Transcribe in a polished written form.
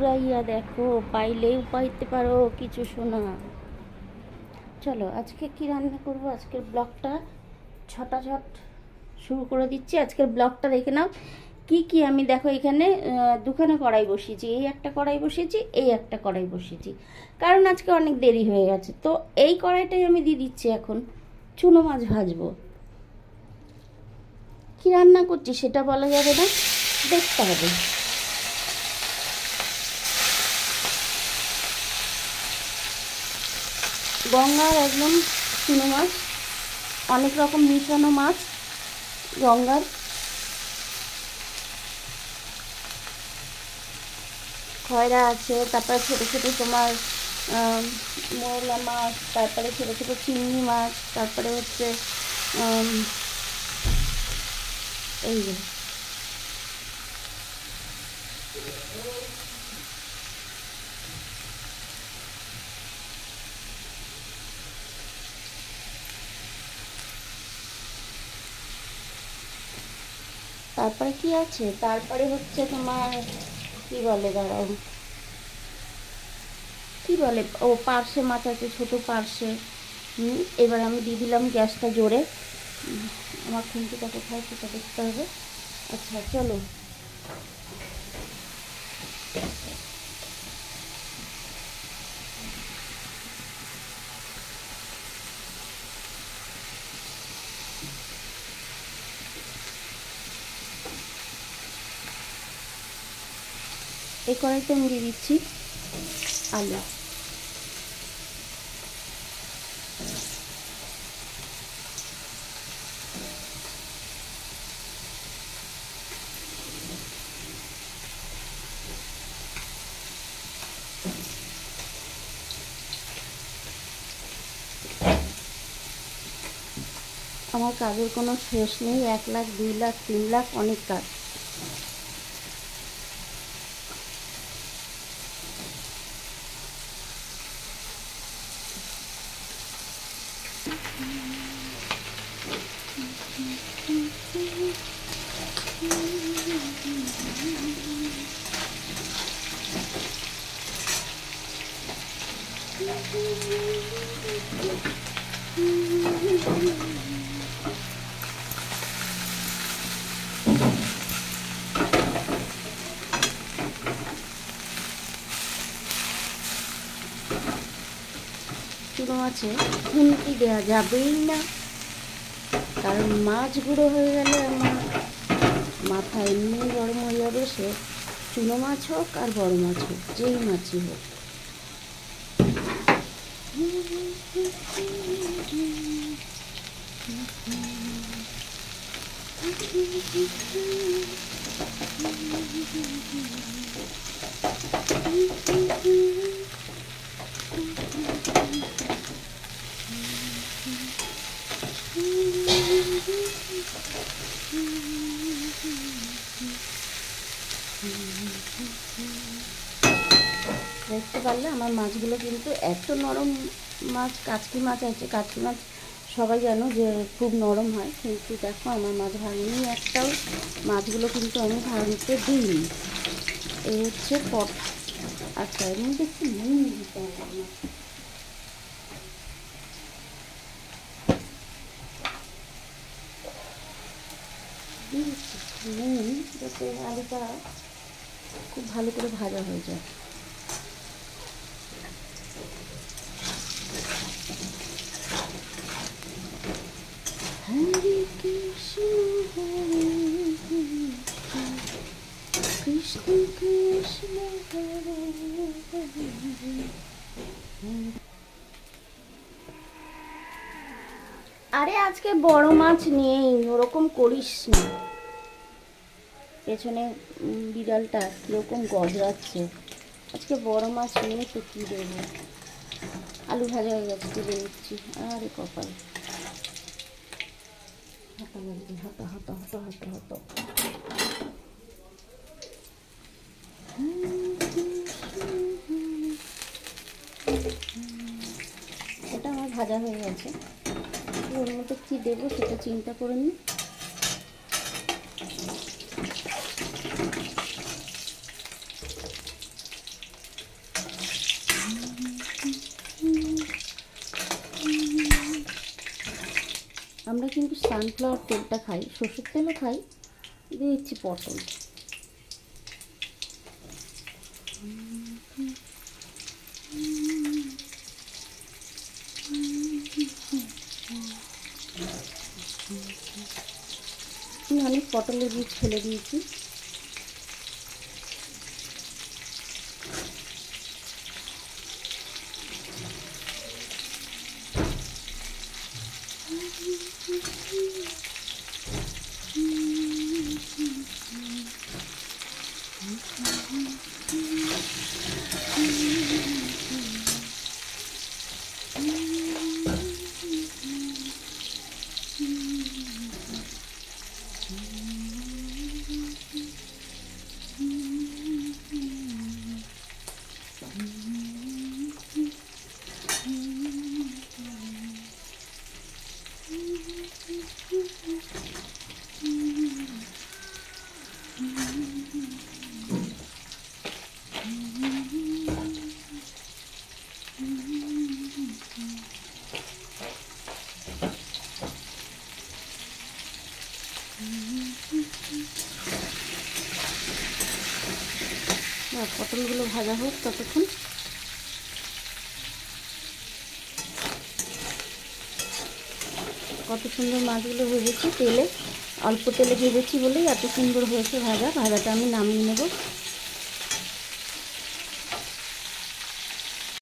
ফুরাইয়া দেখো, পাইলেও পাইতে পারো কিছু সোনা। চলো আজকে কি রান্না করব, আজকের ব্লগটা ছটাছট শুরু করে দিচ্ছি। আজকের ব্লগটা দেখে নাও কি কি আমি দেখো এখানে দুখানা কড়াই বসিয়েছি, এই একটা কড়াই বসিয়েছি, এই একটা কড়াই বসিয়েছি, কারণ আজকে অনেক দেরি হয়ে গেছে। তো এই কড়াইটাই আমি দিয়ে দিচ্ছি এখন চুনো মাছ ভাজবো। কি রান্না করছি সেটা বলা যাবে না, দেখতে হবে। গঙ্গার একদম চুনো মাছ, অনেক রকম মিশানো মাছ গঙ্গার। খয়রা আছে, তারপরে ছোটো ছোটো তোমার মোরলা মাছ, তারপরে ছোটো ছোটো চিংড়ি মাছ, তারপরে হচ্ছে এই যে তারপরে কি আছে, তারপরে হচ্ছে তোমার কি বলে, দাঁড়াও কি বলে, ও পার্শে মাছ আছে, ছোটো পার্শে। এবার আমি দিয়ে দিলাম গ্যাসটা জোরে। আমার খুন্তিটা কোথায় সেটা দেখতে হবে। আচ্ছা চলো, এই কড়াইতে আমি দিয়ে দিচ্ছি আলু। আমার কাজের কোনো শেষ নেই, 1 লাখ 2 লাখ 3 লাখ অনেক কাজ। চুনো মাছে খুন্তি দেওয়া যাবেই না, কারণ মাছ গুঁড়ো হয়ে গেলে আমার মাথা এমনি গরম হয়ে যাবে। সে চুনো মাছ হোক আর বড় মাছ হোক, যেই মাছই হোক। দেখতে পারলে আমার মাছগুলো কিন্তু এত নরম মাছ, কাচকি মাছ আছে। কাচকি মাছ সবাই জানো যে খুব নরম হয়, কিন্তু দেখো আমার মাছ ভাঙিনি একটাও। মাছগুলো কিন্তু আমি ভাঙতে দিইনি। এই হচ্ছে পট। আচ্ছা এর মধ্যে একটু নুন দিতে হবে আমার। নুন যাতে আলুটা খুব ভালো করে ভাজা হয়ে যায়। হরে কৃষ্ণ কৃষ্ণ কৃষ্ণ হরে হরে। আরে আজকে বড় মাছ নেই, ওরকম করিস না। পেছনে বিড়ালটা কিরকম গজরাচ্ছে। আজকে বড় মাছ নেই তো কী দেবো। আলু ভাজা হয়ে গেছে, তুলে নিচ্ছি। আরে কপাল, হাতা লাগবে, হাতা হাতা হাতা হাতা হাতা। এটা আমার ভাজা হয়ে গেছে। ওর মধ্যে কী দেবো সেটা চিন্তা করে নিই। কিন্তু সানফ্লাওয়ার তেলটা খাই, সরষের তেলও খাই। দিয়ে দিচ্ছি পটল। আমি অনেক পটলের বীজ ফেলে দিয়েছি। পটলগুলো ভাজা হোক ততক্ষণ। কত সুন্দর মাছগুলো ভেজেছি তেলে, অল্প তেলে ভেজেছি বলেই এত সুন্দর হয়েছে ভাজা। ভাজাটা আমি নামিয়ে নেব।